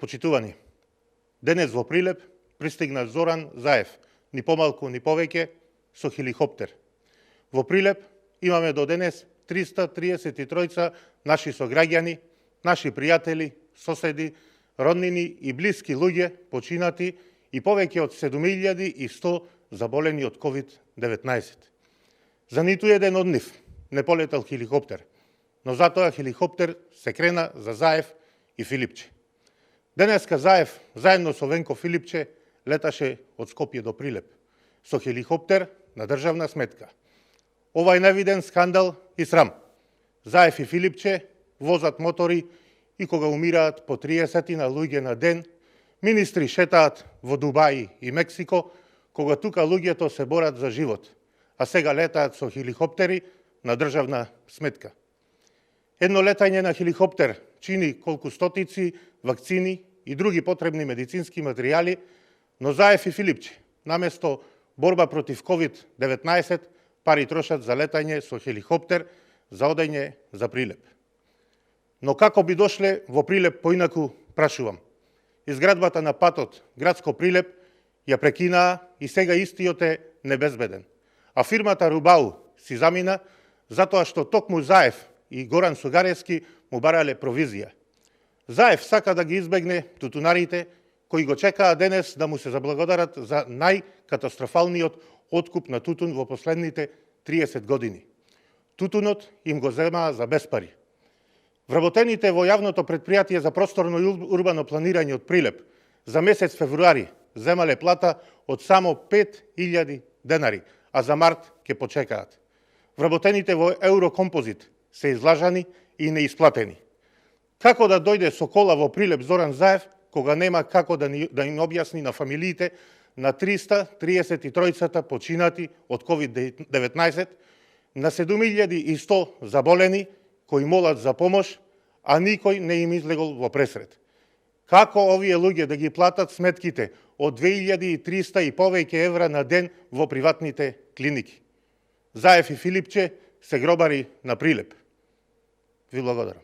Почитувани, денес во Прилеп пристигна Зоран Заев, ни помалку ни повеќе, со хеликоптер. Во Прилеп имаме до денес 333 наши сограѓани, наши пријатели, соседи, роднини и блиски луѓе починати и повеќе од 7100 заболени од COVID-19. За ниту еден од нив не полетал хеликоптер, но затоа хеликоптер се крена за Заев и Филипче. Денеска Заев, заедно со Венко Филипче, леташе од Скопје до Прилеп, со хеликоптер на државна сметка. Ова е невиден скандал и срам. Заев и Филипче возат мотори и кога умираат по 30 на луѓе на ден, министри шетаат во Дубај и Мексико, кога тука луѓето се борат за живот, а сега летаат со хеликоптери на државна сметка. Едно летање на хеликоптер чини колку стотици вакцини и други потребни медицински материјали, но Заев и Филипче, наместо борба против COVID-19, пари трошат за летање со хеликоптер за одење за Прилеп. Но како би дошле во Прилеп поинаку, прашувам. Изградбата на патот Градско Прилеп ја прекинаа и сега истиот е небезбеден. А фирмата Рубау си замина затоа што токму Заев и Горан Сугаревски му барале провизија. Заев сака да ги избегне тутунарите кои го чекаа денес да му се заблагодарат за најкатастрофалниот откуп на тутун во последните 30 години. Тутунот им го земаа за без пари. Вработените во јавното претпријатие за просторно и урбано планирање од Прилеп за месец февруари земале плата од само 5000 денари, а за март ќе почекаат. Вработените во Еврокомпозит се излажани и неисплатени. Како да дојде со кола во Прилеп Зоран Заев, кога нема како да им објасни на фамилиите на 333 починати од COVID-19, на 7100 заболени кои молат за помош, а никој не им излегол во пресред. Како овие луѓе да ги платат сметките од 2300 и повеќе евра на ден во приватните клиники? Заев и Филипче се гробари на Прилеп. Ви благодарам.